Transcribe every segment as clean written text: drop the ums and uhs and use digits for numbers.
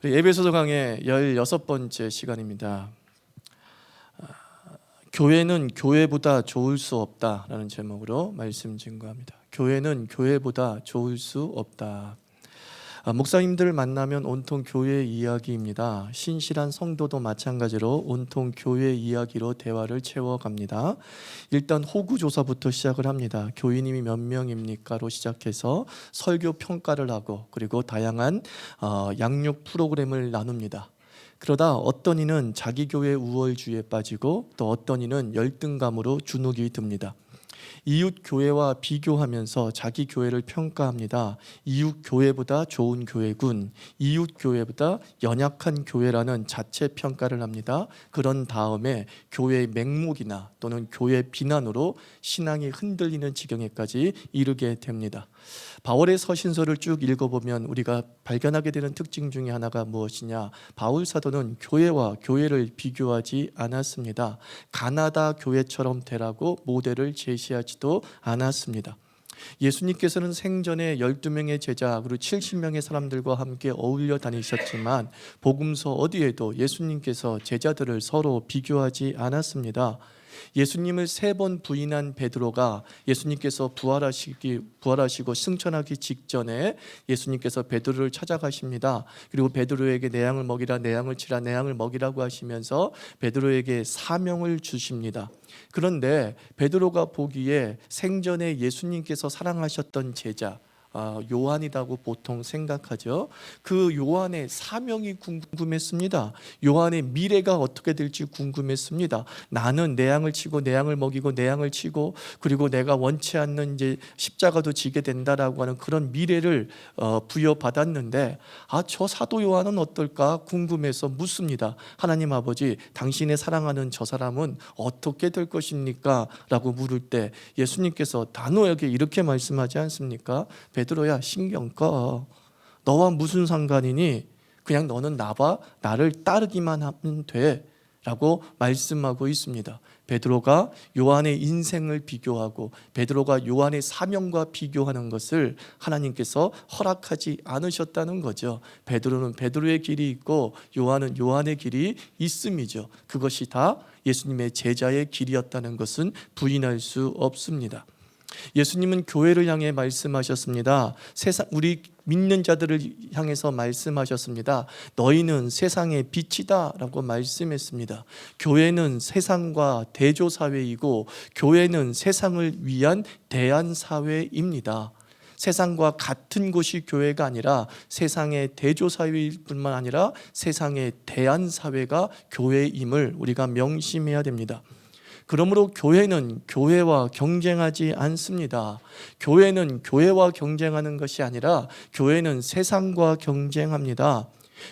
에베소서 강의 16번째 시간입니다. 교회는 교회보다 좋을 수 없다라는 제목으로 말씀 증거합니다. 교회는 교회보다 좋을 수 없다. 목사님들을 만나면 온통 교회 이야기입니다. 신실한 성도도 마찬가지로 온통 교회 이야기로 대화를 채워갑니다. 일단 호구조사부터 시작을 합니다. 교인님이 몇 명입니까로 시작해서 설교 평가를 하고 그리고 다양한 양육 프로그램을 나눕니다. 그러다 어떤 이는 자기 교회 우월주의에 빠지고 또 어떤 이는 열등감으로 주눅이 듭니다. 이웃 교회와 비교하면서 자기 교회를 평가합니다. 이웃 교회보다 좋은 교회군, 이웃 교회보다 연약한 교회라는 자체 평가를 합니다. 그런 다음에 교회의 맹목이나 또는 교회 비난으로 신앙이 흔들리는 지경에까지 이르게 됩니다. 바울의 서신서를 쭉 읽어보면 우리가 발견하게 되는 특징 중에 하나가 무엇이냐? 바울 사도는 교회와 교회를 비교하지 않았습니다. 가나다 교회처럼 되라고 모델을 제시하지도 않았습니다. 예수님께서는 생전에 12명의 제자 그리고 70명의 사람들과 함께 어울려 다니셨지만 복음서 어디에도 예수님께서 제자들을 서로 비교하지 않았습니다. 예수님을 3번 부인한 베드로가 예수님께서 부활하시고 승천하기 직전에 예수님께서 베드로를 찾아가십니다. 그리고 베드로에게 내 양을 먹이라, 내 양을 치라, 내 양을 먹이라고 하시면서 베드로에게 사명을 주십니다. 그런데 베드로가 보기에 생전에 예수님께서 사랑하셨던 제자 요한이라고 보통 생각하죠. 그 요한의 사명이 궁금했습니다. 요한의 미래가 어떻게 될지 궁금했습니다. 나는 내 양을 치고 내 양을 먹이고 내 양을 치고 그리고 내가 원치 않는 이제 십자가도 지게 된다라고 하는 그런 미래를 부여받았는데 저 사도 요한은 어떨까 궁금해서 묻습니다. 하나님 아버지, 당신의 사랑하는 저 사람은 어떻게 될 것입니까? 라고 물을 때 예수님께서 단호하게 이렇게 말씀하지 않습니까? 베드로야, 신경 꺼. 너와 무슨 상관이니? 그냥 너는 나를 따르기만 하면 돼 라고 말씀하고 있습니다. 베드로가 요한의 인생을 비교하고 베드로가 요한의 사명과 비교하는 것을 하나님께서 허락하지 않으셨다는 거죠. 베드로는 베드로의 길이 있고 요한은 요한의 길이 있음이죠. 그것이 다 예수님의 제자의 길이었다는 것은 부인할 수 없습니다. 예수님은 교회를 향해 말씀하셨습니다. 우리 믿는 자들을 향해서 말씀하셨습니다. 너희는 세상의 빛이다 라고 말씀했습니다. 교회는 세상과 대조사회이고 교회는 세상을 위한 대안사회입니다. 세상과 같은 곳이 교회가 아니라 세상의 대조사회일 뿐만 아니라 세상의 대안사회가 교회임을 우리가 명심해야 됩니다. 그러므로 교회는 교회와 경쟁하지 않습니다. 교회는 교회와 경쟁하는 것이 아니라 교회는 세상과 경쟁합니다.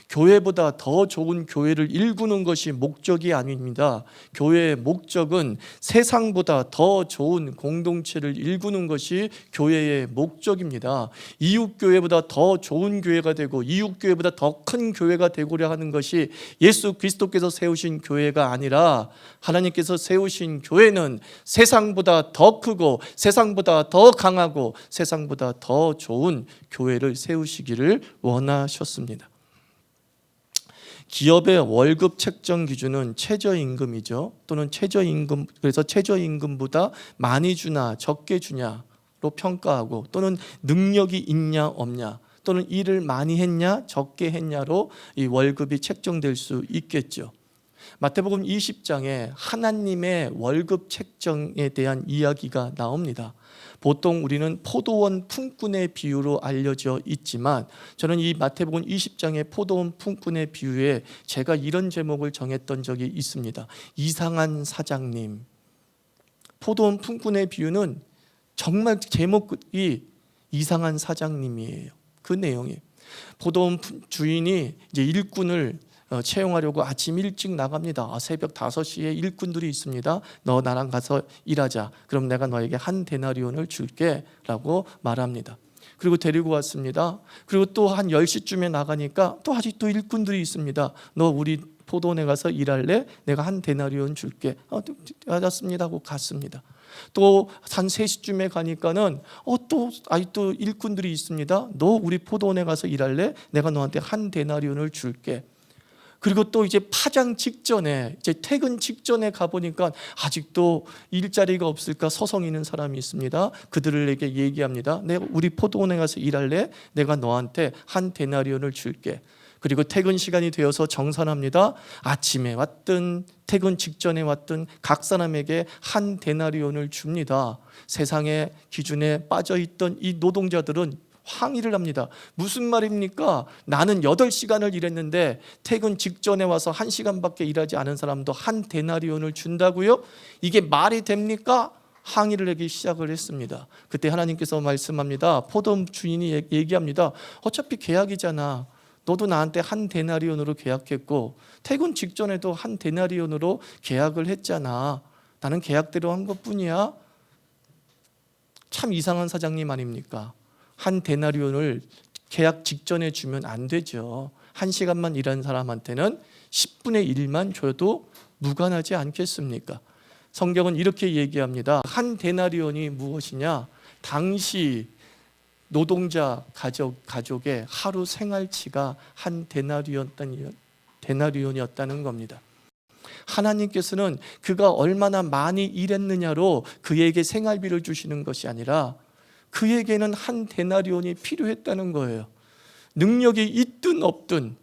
교회보다 더 좋은 교회를 일구는 것이 목적이 아닙니다. 교회의 목적은 세상보다 더 좋은 공동체를 일구는 것이 교회의 목적입니다. 이웃교회보다 더 좋은 교회가 되고 이웃교회보다 더 큰 교회가 되고자 하는 것이 예수 그리스도께서 세우신 교회가 아니라 하나님께서 세우신 교회는 세상보다 더 크고 세상보다 더 강하고 세상보다 더 좋은 교회를 세우시기를 원하셨습니다. 기업의 월급 책정 기준은 최저임금이죠. 또는 최저임금, 그래서 최저임금보다 많이 주나 적게 주냐로 평가하고 또는 능력이 있냐 없냐 또는 일을 많이 했냐 적게 했냐로 이 월급이 책정될 수 있겠죠. 마태복음 20장에 하나님의 월급 책정에 대한 이야기가 나옵니다. 보통 우리는 포도원 품꾼의 비유로 알려져 있지만 저는 이 마태복음 20장의 포도원 품꾼의 비유에 제가 이런 제목을 정했던 적이 있습니다. 이상한 사장님. 포도원 품꾼의 비유는 정말 제목이 이상한 사장님이에요. 그 내용이 포도원 주인이 이제 일꾼을 채용하려고 아침 일찍 나갑니다. 새벽 5시에 일꾼들이 있습니다. 너 나랑 가서 일하자. 그럼 내가 너에게 한 데나리온을 줄게 라고 말합니다. 그리고 데리고 왔습니다. 그리고 또 한 10시쯤에 나가니까 또 아직도 일꾼들이 있습니다. 너 우리 포도원에 가서 일할래? 내가 한 데나리온 줄게. 알았습니다 하고 갔습니다. 또 한 3시쯤에 가니까는 또 일꾼들이 있습니다. 너 우리 포도원에 가서 일할래? 내가 너한테 한 데나리온을 줄게. 그리고 또 이제 파장 직전에, 이제 퇴근 직전에 가보니까 아직도 일자리가 없을까 서성이는 사람이 있습니다. 그들에게 얘기합니다. 내가 우리 포도원에 가서 일할래? 내가 너한테 한 데나리온을 줄게. 그리고 퇴근 시간이 되어서 정산합니다. 아침에 왔든 퇴근 직전에 왔든 각 사람에게 한 데나리온을 줍니다. 세상의 기준에 빠져있던 이 노동자들은 항의를 합니다. 무슨 말입니까? 나는 8시간을 일했는데 퇴근 직전에 와서 1시간밖에 일하지 않은 사람도 한 데나리온을 준다고요? 이게 말이 됩니까? 항의를 하기 시작을 했습니다. 그때 하나님께서 말씀합니다. 포도원 주인이 얘기합니다. 어차피 계약이잖아. 너도 나한테 한 데나리온으로 계약했고 퇴근 직전에도 한 데나리온으로 계약을 했잖아. 나는 계약대로 한 것뿐이야. 참 이상한 사장님 아닙니까? 한 데나리온을 계약 직전에 주면 안 되죠. 1시간만 일한 사람한테는 10분의 1만 줘도 무관하지 않겠습니까? 성경은 이렇게 얘기합니다. 한 데나리온이 무엇이냐? 당시 노동자 가족의 하루 생활치가 한 데나리온이었다는 겁니다. 하나님께서는 그가 얼마나 많이 일했느냐로 그에게 생활비를 주시는 것이 아니라 그에게는 한 데나리온이 필요했다는 거예요. 능력이 있든 없든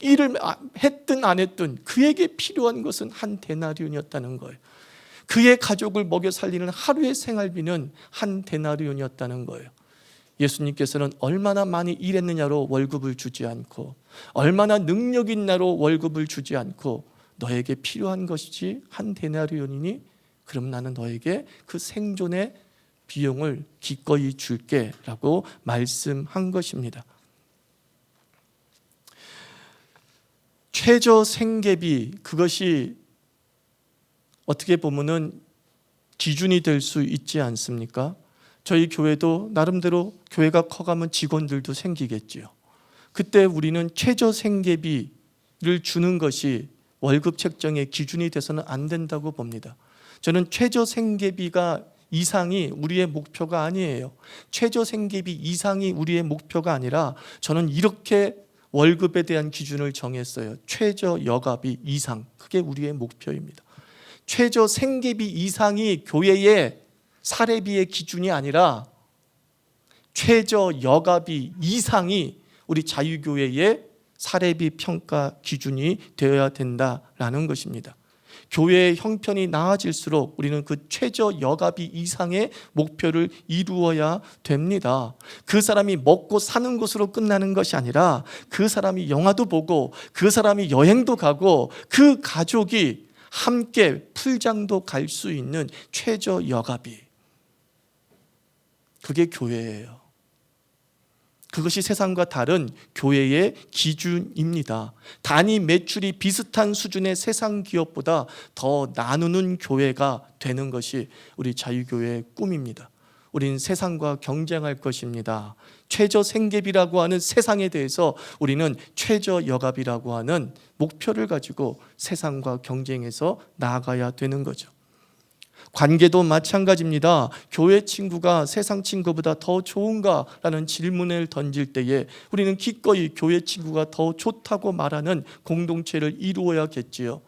일을 했든 안 했든 그에게 필요한 것은 한 데나리온이었다는 거예요. 그의 가족을 먹여 살리는 하루의 생활비는 한 데나리온이었다는 거예요. 예수님께서는 얼마나 많이 일했느냐로 월급을 주지 않고 얼마나 능력 있나로 월급을 주지 않고 너에게 필요한 것이지 한 데나리온이니? 그럼 나는 너에게 그 생존의 비용을 기꺼이 줄게 라고 말씀한 것입니다. 최저 생계비, 그것이 어떻게 보면은 기준이 될 수 있지 않습니까? 저희 교회도 나름대로 교회가 커가면 직원들도 생기겠지요. 그때 우리는 최저 생계비를 주는 것이 월급 책정의 기준이 돼서는 안 된다고 봅니다. 저는 최저 생계비가 이상이 우리의 목표가 아니에요. 최저 생계비 이상이 우리의 목표가 아니라 저는 이렇게 월급에 대한 기준을 정했어요. 최저 여가비 이상, 그게 우리의 목표입니다. 최저 생계비 이상이 교회의 사례비의 기준이 아니라 최저 여가비 이상이 우리 자유교회의 사례비 평가 기준이 되어야 된다라는 것입니다. 교회의 형편이 나아질수록 우리는 그 최저 여가비 이상의 목표를 이루어야 됩니다. 그 사람이 먹고 사는 것으로 끝나는 것이 아니라 그 사람이 영화도 보고 그 사람이 여행도 가고 그 가족이 함께 풀장도 갈 수 있는 최저 여가비, 그게 교회예요. 그것이 세상과 다른 교회의 기준입니다. 단위 매출이 비슷한 수준의 세상 기업보다 더 나누는 교회가 되는 것이 우리 자유교회의 꿈입니다. 우리는 세상과 경쟁할 것입니다. 최저 생계비라고 하는 세상에 대해서 우리는 최저 여가비라고 하는 목표를 가지고 세상과 경쟁해서 나아가야 되는 거죠. 관계도 마찬가지입니다. 교회 친구가 세상 친구보다 더 좋은가라는 질문을 던질 때에 우리는 기꺼이 교회 친구가 더 좋다고 말하는 공동체를 이루어야겠지요.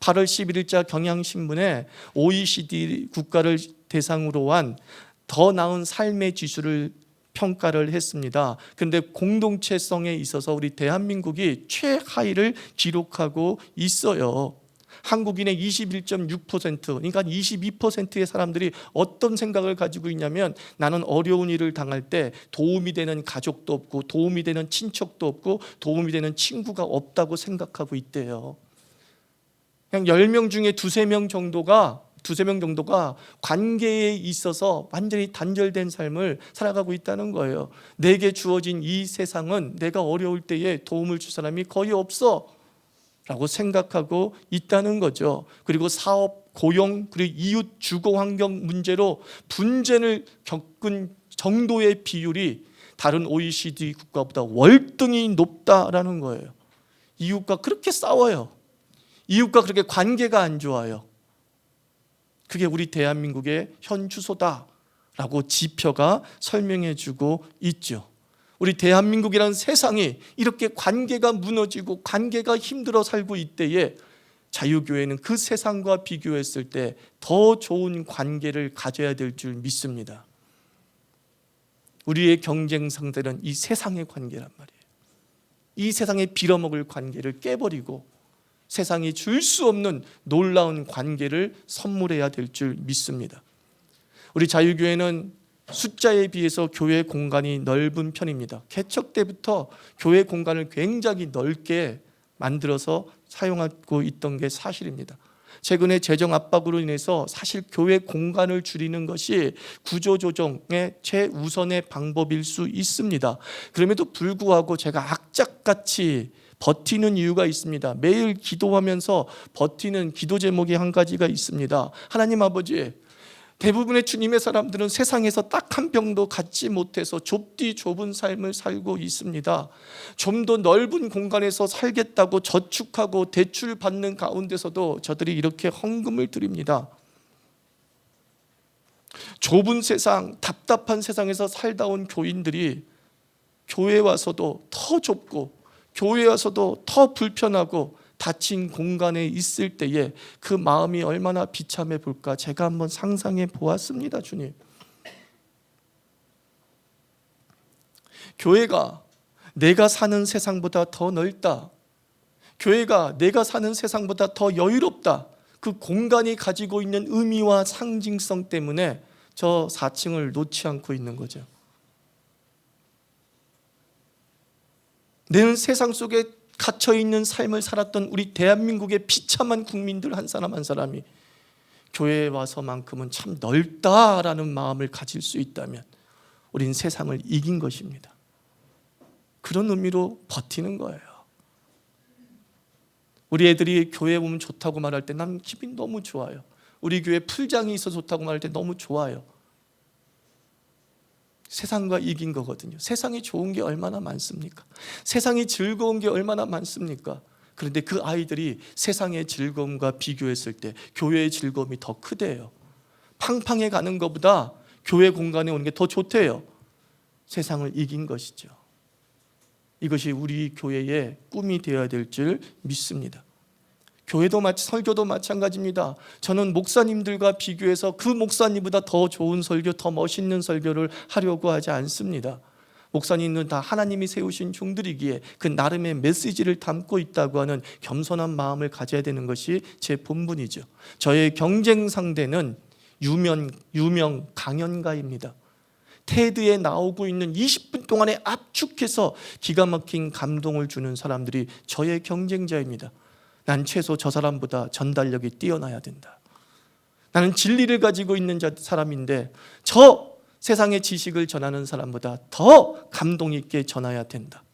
8월 11일자 경향신문에 OECD 국가를 대상으로 한 더 나은 삶의 지수를 평가를 했습니다. 그런데 공동체성에 있어서 우리 대한민국이 최하위를 기록하고 있어요. 한국인의 21.6%, 그러니까 22%의 사람들이 어떤 생각을 가지고 있냐면 나는 어려운 일을 당할 때 도움이 되는 가족도 없고 도움이 되는 친척도 없고 도움이 되는 친구가 없다고 생각하고 있대요. 그냥 10명 중에 두세 명 정도가 관계에 있어서 완전히 단절된 삶을 살아가고 있다는 거예요. 내게 주어진 이 세상은 내가 어려울 때에 도움을 줄 사람이 거의 없어 라고 생각하고 있다는 거죠. 그리고 사업, 고용, 그리고 이웃 주거 환경 문제로 분쟁을 겪은 정도의 비율이 다른 OECD 국가보다 월등히 높다라는 거예요. 이웃과 그렇게 싸워요. 이웃과 그렇게 관계가 안 좋아요. 그게 우리 대한민국의 현 주소다라고 지표가 설명해 주고 있죠. 우리 대한민국이라는 세상이 이렇게 관계가 무너지고 관계가 힘들어 살고 있때에 자유교회는 그 세상과 비교했을 때 더 좋은 관계를 가져야 될 줄 믿습니다. 우리의 경쟁 상대는 이 세상의 관계란 말이에요. 이 세상에 빌어먹을 관계를 깨버리고 세상이 줄 수 없는 놀라운 관계를 선물해야 될 줄 믿습니다. 우리 자유교회는 숫자에 비해서 교회 공간이 넓은 편입니다. 개척 때부터 교회 공간을 굉장히 넓게 만들어서 사용하고 있던 게 사실입니다. 최근에 재정 압박으로 인해서 사실 교회 공간을 줄이는 것이 구조조정의 최우선의 방법일 수 있습니다. 그럼에도 불구하고 제가 악착같이 버티는 이유가 있습니다. 매일 기도하면서 버티는 기도 제목이 한 가지가 있습니다. 하나님 아버지, 대부분의 주님의 사람들은 세상에서 딱 한 평도 갖지 못해서 좁디 좁은 삶을 살고 있습니다. 좀 더 넓은 공간에서 살겠다고 저축하고 대출 받는 가운데서도 저들이 이렇게 헌금을 드립니다. 좁은 세상, 답답한 세상에서 살다 온 교인들이 교회에 와서도 더 좁고 교회에 와서도 더 불편하고 닫힌 공간에 있을 때에 그 마음이 얼마나 비참해 볼까 제가 한번 상상해 보았습니다. 주님, 교회가 내가 사는 세상보다 더 넓다, 교회가 내가 사는 세상보다 더 여유롭다, 그 공간이 가지고 있는 의미와 상징성 때문에 저 4층을 놓지 않고 있는 거죠. 내는 세상 속에 갇혀있는 삶을 살았던 우리 대한민국의 비참한 국민들 한 사람 한 사람이 교회에 와서만큼은 참 넓다라는 마음을 가질 수 있다면 우린 세상을 이긴 것입니다. 그런 의미로 버티는 거예요. 우리 애들이 교회에 오면 좋다고 말할 때 난 기분이 너무 좋아요. 우리 교회 풀장이 있어서 좋다고 말할 때 너무 좋아요. 세상과 이긴 거거든요. 세상이 좋은 게 얼마나 많습니까? 세상이 즐거운 게 얼마나 많습니까? 그런데 그 아이들이 세상의 즐거움과 비교했을 때 교회의 즐거움이 더 크대요. 팡팡에 가는 것보다 교회 공간에 오는 게 더 좋대요. 세상을 이긴 것이죠. 이것이 우리 교회의 꿈이 되어야 될 줄 믿습니다. 교회도 설교도 마찬가지입니다. 저는 목사님들과 비교해서 그 목사님보다 더 좋은 설교, 더 멋있는 설교를 하려고 하지 않습니다. 목사님은 다 하나님이 세우신 종들이기에 그 나름의 메시지를 담고 있다고 하는 겸손한 마음을 가져야 되는 것이 제 본분이죠. 저의 경쟁 상대는 유명 강연가입니다. 테드에 나오고 있는 20분 동안에 압축해서 기가 막힌 감동을 주는 사람들이 저의 경쟁자입니다. 난 최소 저 사람보다 전달력이 뛰어나야 된다. 나는 진리를 가지고 있는 사람인데 저 세상의 지식을 전하는 사람보다 더 감동 있게 전해야 된다.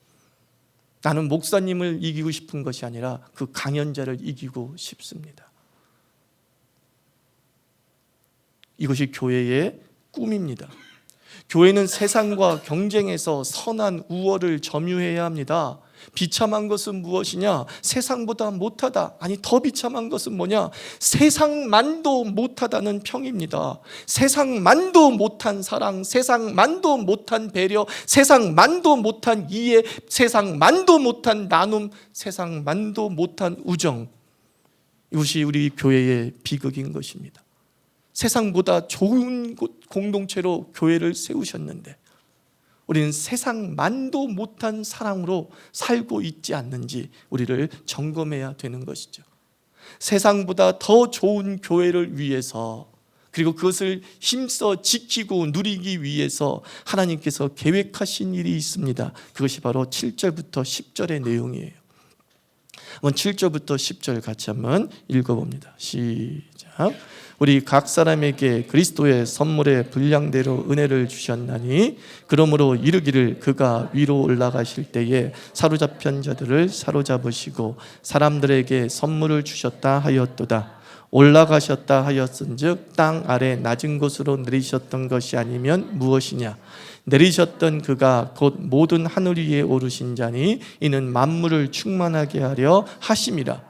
나는 목사님을 이기고 싶은 것이 아니라 그 강연자를 이기고 싶습니다. 이것이 교회의 꿈입니다. 교회는 세상과 경쟁에서 선한 우월을 점유해야 합니다. 비참한 것은 무엇이냐? 세상보다 못하다. 아니, 더 비참한 것은 뭐냐? 세상만도 못하다는 평입니다. 세상만도 못한 사랑, 세상만도 못한 배려, 세상만도 못한 이해, 세상만도 못한 나눔, 세상만도 못한 우정. 이것이 우리 교회의 비극인 것입니다. 세상보다 좋은 공동체로 교회를 세우셨는데 우리는 세상만도 못한 사랑으로 살고 있지 않는지 우리를 점검해야 되는 것이죠. 세상보다 더 좋은 교회를 위해서, 그리고 그것을 힘써 지키고 누리기 위해서 하나님께서 계획하신 일이 있습니다. 그것이 바로 7절부터 10절의 내용이에요. 한번 7절부터 10절 같이 한번 읽어봅니다. 시작. 우리 각 사람에게 그리스도의 선물의 분량대로 은혜를 주셨나니 그러므로 이르기를 그가 위로 올라가실 때에 사로잡힌 자들을 사로잡으시고 사람들에게 선물을 주셨다 하였도다. 올라가셨다 하였은즉 땅 아래 낮은 곳으로 내리셨던 것이 아니면 무엇이냐? 내리셨던 그가 곧 모든 하늘 위에 오르신 자니 이는 만물을 충만하게 하려 하심이라.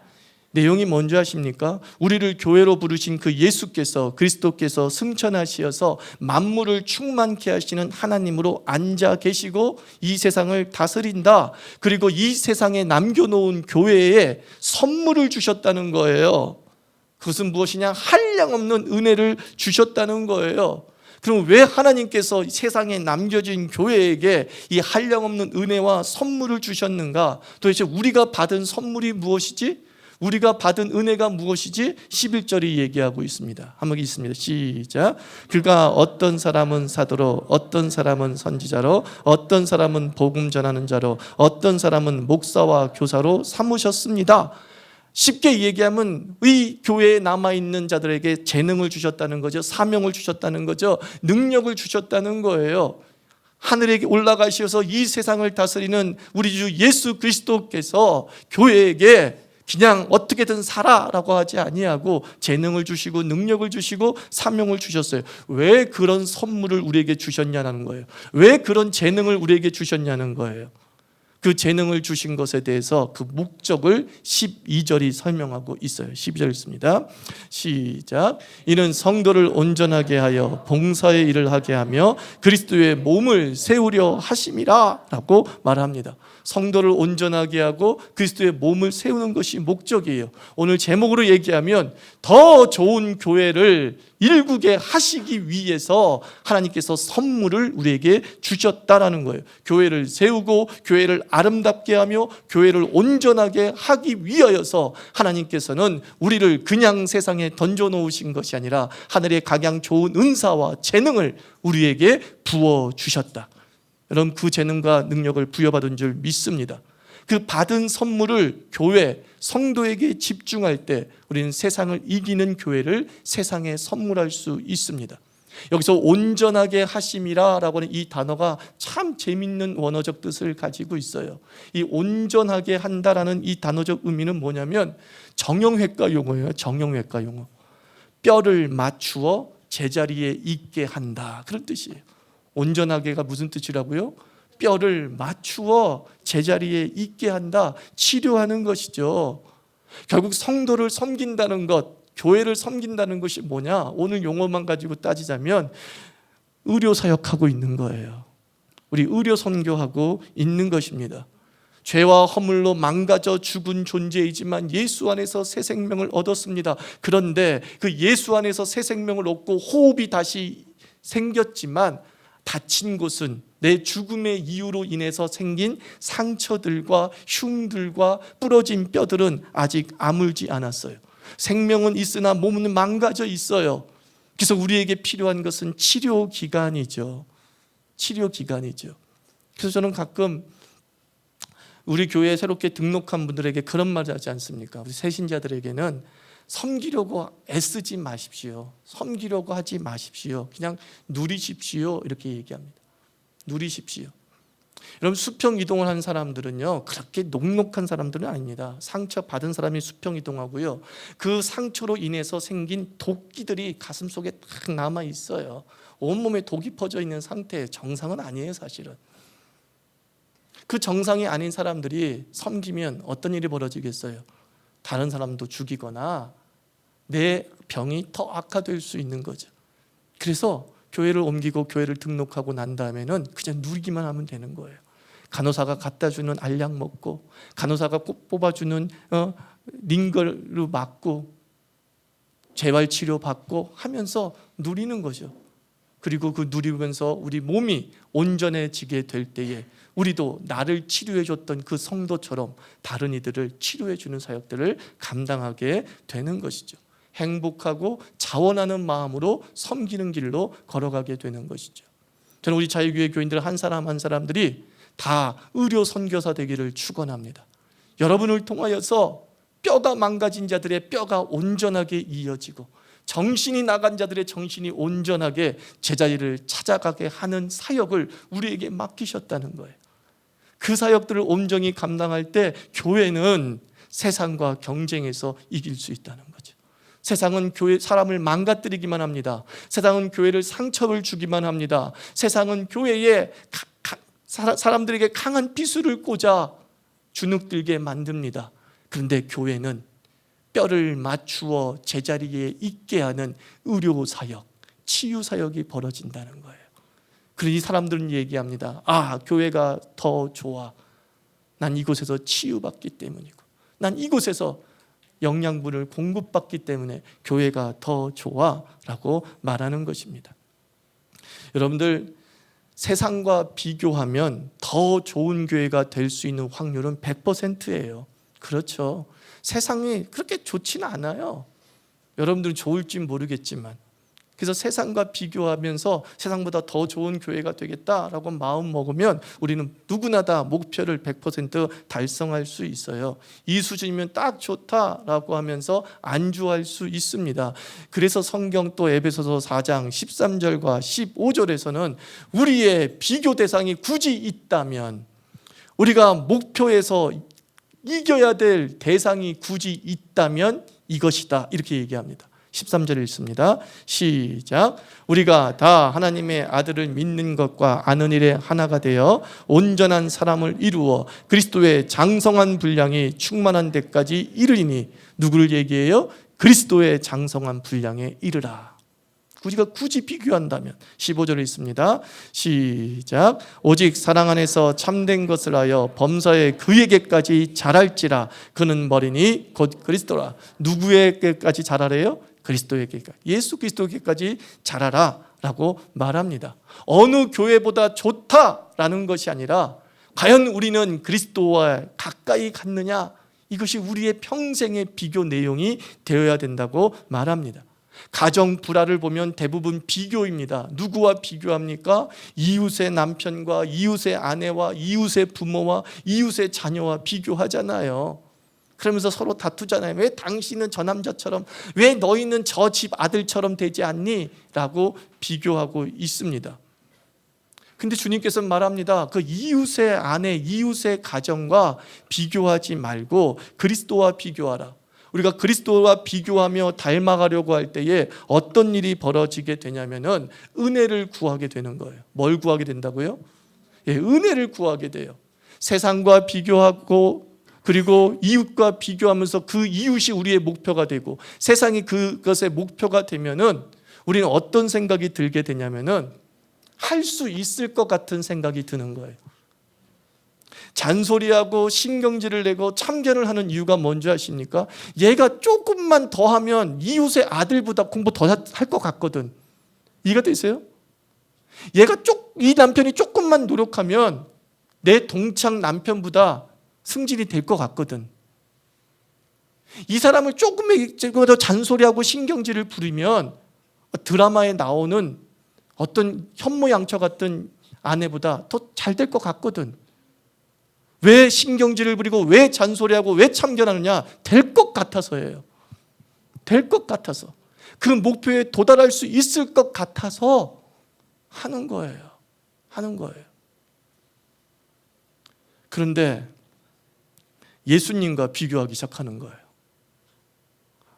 내용이 뭔지 아십니까? 우리를 교회로 부르신 그 예수께서, 그리스도께서 승천하시어서 만물을 충만케 하시는 하나님으로 앉아 계시고 이 세상을 다스린다. 그리고 이 세상에 남겨놓은 교회에 선물을 주셨다는 거예요. 그것은 무엇이냐? 한량없는 은혜를 주셨다는 거예요. 그럼 왜 하나님께서 세상에 남겨진 교회에게 이 한량없는 은혜와 선물을 주셨는가? 도대체 우리가 받은 선물이 무엇이지? 우리가 받은 은혜가 무엇이지? 11절이 얘기하고 있습니다. 한번 읽습니다. 시작. 그가 어떤 사람은 사도로, 어떤 사람은 선지자로, 어떤 사람은 복음 전하는 자로, 어떤 사람은 목사와 교사로 삼으셨습니다. 쉽게 얘기하면 이 교회에 남아있는 자들에게 재능을 주셨다는 거죠. 사명을 주셨다는 거죠. 능력을 주셨다는 거예요. 하늘에 올라가셔서 이 세상을 다스리는 우리 주 예수 그리스도께서 교회에게 그냥 어떻게든 살아라고 하지 아니하고 재능을 주시고 능력을 주시고 사명을 주셨어요. 왜 그런 선물을 우리에게 주셨냐는 거예요. 왜 그런 재능을 우리에게 주셨냐는 거예요. 그 재능을 주신 것에 대해서 그 목적을 12절이 설명하고 있어요. 12절 읽습니다. 시작. 이는 성도를 온전하게 하여 봉사의 일을 하게 하며 그리스도의 몸을 세우려 하심이라 라고 말합니다. 성도를 온전하게 하고 그리스도의 몸을 세우는 것이 목적이에요. 오늘 제목으로 얘기하면 더 좋은 교회를 일구게 하시기 위해서 하나님께서 선물을 우리에게 주셨다라는 거예요. 교회를 세우고 교회를 아름답게 하며 교회를 온전하게 하기 위하여서 하나님께서는 우리를 그냥 세상에 던져놓으신 것이 아니라 하늘의 각양 좋은 은사와 재능을 우리에게 부어주셨다. 여러분, 그 재능과 능력을 부여받은 줄 믿습니다. 그 받은 선물을 교회, 성도에게 집중할 때 우리는 세상을 이기는 교회를 세상에 선물할 수 있습니다. 여기서 온전하게 하심이라 라고 하는 이 단어가 참 재밌는 원어적 뜻을 가지고 있어요. 이 온전하게 한다라는 이 단어적 의미는 뭐냐면 정형외과 용어예요. 정형외과 용어. 뼈를 맞추어 제자리에 있게 한다, 그런 뜻이에요. 온전하게가 무슨 뜻이라고요? 뼈를 맞추어 제자리에 있게 한다, 치료하는 것이죠. 결국 성도를 섬긴다는 것, 교회를 섬긴다는 것이 뭐냐? 오늘 용어만 가지고 따지자면 의료 사역하고 있는 거예요. 우리 의료 선교하고 있는 것입니다. 죄와 허물로 망가져 죽은 존재이지만 예수 안에서 새 생명을 얻었습니다. 그런데 그 예수 안에서 새 생명을 얻고 호흡이 다시 생겼지만 다친 곳은 내 죽음의 이유로 인해서 생긴 상처들과 흉들과 부러진 뼈들은 아직 아물지 않았어요. 생명은 있으나 몸은 망가져 있어요. 그래서 우리에게 필요한 것은 치료기간이죠. 치료기간이죠. 그래서 저는 가끔 우리 교회에 새롭게 등록한 분들에게 그런 말을 하지 않습니까? 우리 새신자들에게는 섬기려고 애쓰지 마십시오. 섬기려고 하지 마십시오. 그냥 누리십시오. 이렇게 얘기합니다. 누리십시오. 여러분, 수평 이동을 한 사람들은요, 그렇게 녹록한 사람들은 아닙니다. 상처 받은 사람이 수평 이동하고요, 그 상처로 인해서 생긴 도끼들이 가슴속에 딱 남아 있어요. 온몸에 독이 퍼져 있는 상태의 정상은 아니에요, 사실은. 그 정상이 아닌 사람들이 섬기면 어떤 일이 벌어지겠어요? 다른 사람도 죽이거나 내 병이 더 악화될 수 있는 거죠. 그래서 교회를 옮기고 교회를 등록하고 난 다음에는 그냥 누리기만 하면 되는 거예요. 간호사가 갖다 주는 알약 먹고, 간호사가 꼭 뽑아주는 링걸로 맞고, 재활치료 받고 하면서 누리는 거죠. 그리고 그 누리면서 우리 몸이 온전해지게 될 때에 우리도 나를 치료해 줬던 그 성도처럼 다른 이들을 치료해 주는 사역들을 감당하게 되는 것이죠. 행복하고 자원하는 마음으로 섬기는 길로 걸어가게 되는 것이죠. 저는 우리 자유교회 교인들 한 사람 한 사람들이 다 의료 선교사 되기를 축원합니다. 여러분을 통하여서 뼈가 망가진 자들의 뼈가 온전하게 이어지고, 정신이 나간 자들의 정신이 온전하게 제자리를 찾아가게 하는 사역을 우리에게 맡기셨다는 거예요. 그 사역들을 온전히 감당할 때 교회는 세상과 경쟁해서 이길 수 있다는 거죠. 세상은 교회 사람을 망가뜨리기만 합니다. 세상은 교회를 상처를 주기만 합니다. 세상은 교회에 사람들에게 강한 비수를 꽂아 주눅들게 만듭니다. 그런데 교회는 뼈를 맞추어 제자리에 있게 하는 의료사역, 치유사역이 벌어진다는 거예요. 그러니 사람들은 얘기합니다. 교회가 더 좋아. 난 이곳에서 치유받기 때문이고, 난 이곳에서 영양분을 공급받기 때문에 교회가 더 좋아 라고 말하는 것입니다. 여러분들, 세상과 비교하면 더 좋은 교회가 될 수 있는 확률은 100%예요. 그렇죠. 세상이 그렇게 좋지는 않아요. 여러분들은 좋을지 모르겠지만, 그래서 세상과 비교하면서 세상보다 더 좋은 교회가 되겠다라고 마음 먹으면 우리는 누구나 다 목표를 100% 달성할 수 있어요. 이 수준이면 딱 좋다라고 하면서 안주할 수 있습니다. 그래서 성경 또 에베소서 4장 13절과 15절에서는 우리의 비교 대상이 굳이 있다면, 우리가 목표에서 이겨야 될 대상이 굳이 있다면 이것이다, 이렇게 얘기합니다. 13절 읽습니다. 시작. 우리가 다 하나님의 아들을 믿는 것과 아는 일에 하나가 되어 온전한 사람을 이루어 그리스도의 장성한 분량이 충만한 데까지 이르리니. 누구를 얘기해요? 그리스도의 장성한 분량에 이르라. 우리가 굳이 비교한다면 15절에 있습니다. 시작. 오직 사랑 안에서 참된 것을 하여 범사에 그에게까지 자랄지라. 그는 머리니 곧 그리스도라. 누구에게까지 자라래요? 그리스도에게, 예수 그리스도에게까지 자라라 라고 말합니다. 어느 교회보다 좋다라는 것이 아니라 과연 우리는 그리스도와 가까이 갔느냐, 이것이 우리의 평생의 비교 내용이 되어야 된다고 말합니다. 가정 불화를 보면 대부분 비교입니다. 누구와 비교합니까? 이웃의 남편과 이웃의 아내와 이웃의 부모와 이웃의 자녀와 비교하잖아요. 그러면서 서로 다투잖아요. 왜 당신은 저 남자처럼, 왜 너희는 저 집 아들처럼 되지 않니? 라고 비교하고 있습니다. 근데 주님께서는 말합니다. 그 이웃의 아내, 이웃의 가정과 비교하지 말고 그리스도와 비교하라. 우리가 그리스도와 비교하며 닮아가려고 할 때에 어떤 일이 벌어지게 되냐면은 은혜를 구하게 되는 거예요. 뭘 구하게 된다고요? 은혜를 구하게 돼요. 세상과 비교하고, 그리고 이웃과 비교하면서 그 이웃이 우리의 목표가 되고 세상이 그것의 목표가 되면은 우리는 어떤 생각이 들게 되냐면은 할 수 있을 것 같은 생각이 드는 거예요. 잔소리하고 신경질을 내고 참견을 하는 이유가 뭔지 아십니까? 얘가 조금만 더 하면 이웃의 아들보다 공부 더 할 것 같거든. 이해가 되세요? 이 남편이 조금만 노력하면 내 동창 남편보다 승진이 될 것 같거든. 이 사람을 조금만 더 잔소리하고 신경질을 부리면 드라마에 나오는 어떤 현모양처 같은 아내보다 더 잘 될 것 같거든. 왜 신경질을 부리고 왜 잔소리하고 왜 참견하느냐? 될 것 같아서예요. 될 것 같아서. 그 목표에 도달할 수 있을 것 같아서 하는 거예요. 하는 거예요. 그런데 예수님과 비교하기 시작하는 거예요.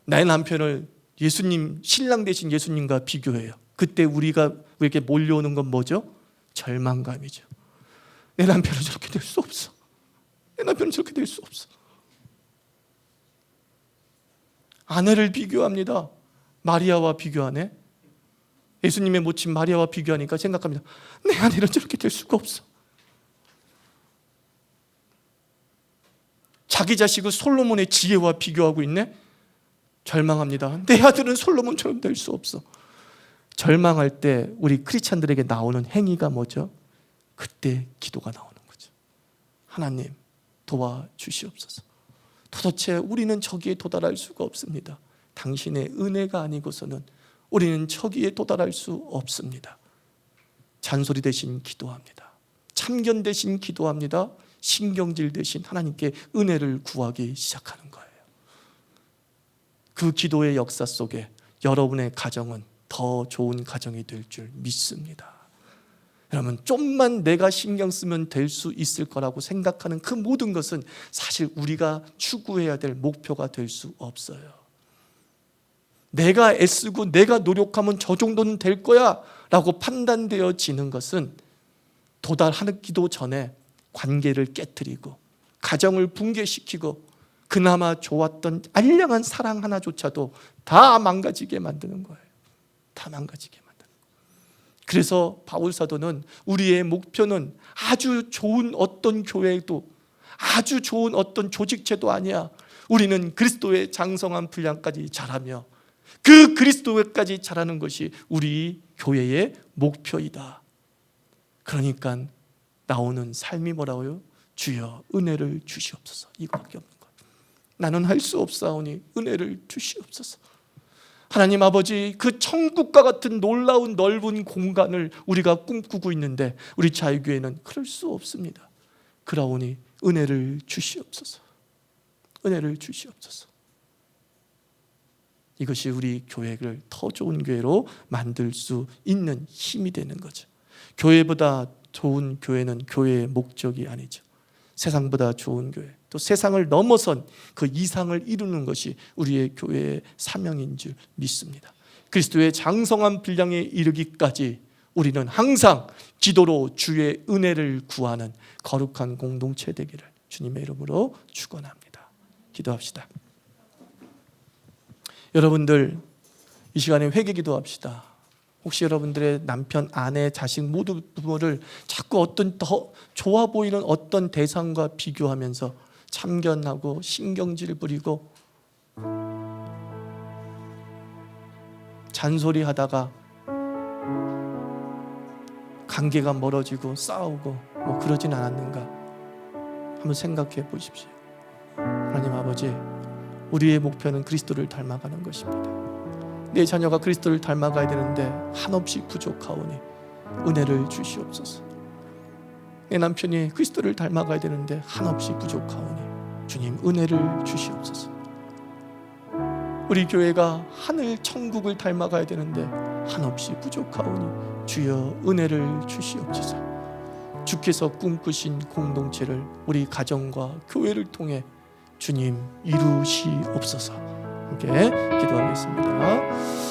나의 남편을 예수님, 신랑 되신 예수님과 비교해요. 그때 우리에게 몰려오는 건 뭐죠? 절망감이죠. 내 남편은 저렇게 될 수 없어. 내 남편은 저렇게 될 수 없어. 아내를 비교합니다. 마리아와 비교하네. 예수님의 모친 마리아와 비교하니까 생각합니다. 내 아내는 저렇게 될 수가 없어. 자기 자식을 솔로몬의 지혜와 비교하고 있네. 절망합니다. 내 아들은 솔로몬처럼 될 수 없어. 절망할 때 우리 크리스찬들에게 나오는 행위가 뭐죠? 그때 기도가 나오는 거죠. 하나님 도와주시옵소서. 도대체 우리는 저기에 도달할 수가 없습니다. 당신의 은혜가 아니고서는 우리는 저기에 도달할 수 없습니다. 잔소리 대신 기도합니다. 참견 대신 기도합니다. 신경질 대신 하나님께 은혜를 구하기 시작하는 거예요. 그 기도의 역사 속에 여러분의 가정은 더 좋은 가정이 될 줄 믿습니다. 여러분, 좀만 내가 신경 쓰면 될 수 있을 거라고 생각하는 그 모든 것은 사실 우리가 추구해야 될 목표가 될 수 없어요. 내가 애쓰고 내가 노력하면 저 정도는 될 거야 라고 판단되어지는 것은 도달하기도 전에 관계를 깨뜨리고 가정을 붕괴시키고 그나마 좋았던 알량한 사랑 하나조차도 다 망가지게 만드는 거예요. 다 망가지게 만드는 거예요. 그래서 바울 사도는 우리의 목표는 아주 좋은 어떤 교회도, 아주 좋은 어떤 조직체도 아니야. 우리는 그리스도의 장성한 분량까지 자라며 그 그리스도까지 자라는 것이 우리 교회의 목표이다. 그러니까 나오는 삶이 뭐라고요? 주여 은혜를 주시옵소서. 이거밖에 없는 거예요. 나는 할 수 없사오니 은혜를 주시옵소서. 하나님 아버지, 그 천국과 같은 놀라운 넓은 공간을 우리가 꿈꾸고 있는데 우리 자유교회는 그럴 수 없습니다. 그러오니 은혜를 주시옵소서. 은혜를 주시옵소서. 이것이 우리 교회를 더 좋은 교회로 만들 수 있는 힘이 되는 거죠. 교회보다 좋은 교회는 교회의 목적이 아니죠. 세상보다 좋은 교회, 또 세상을 넘어선 그 이상을 이루는 것이 우리의 교회의 사명인 줄 믿습니다. 그리스도의 장성한 분량에 이르기까지 우리는 항상 기도로 주의 은혜를 구하는 거룩한 공동체 되기를 주님의 이름으로 축원합니다. 기도합시다. 여러분들 이 시간에 회개 기도합시다. 혹시 여러분들의 남편, 아내, 자식 모두 부모를 자꾸 어떤 더 좋아 보이는 어떤 대상과 비교하면서 참견하고 신경질 부리고 잔소리하다가 관계가 멀어지고 싸우고 뭐 그러진 않았는가? 한번 생각해 보십시오. 하나님 아버지, 우리의 목표는 그리스도를 닮아가는 것입니다. 내 자녀가 그리스도를 닮아가야 되는데 한없이 부족하오니 은혜를 주시옵소서. 내 남편이 그리스도를 닮아가야 되는데 한없이 부족하오니 주님 은혜를 주시옵소서. 우리 교회가 하늘 천국을 닮아가야 되는데 한없이 부족하오니 주여 은혜를 주시옵소서. 주께서 꿈꾸신 공동체를 우리 가정과 교회를 통해 주님 이루시옵소서. 함께 기도하겠습니다.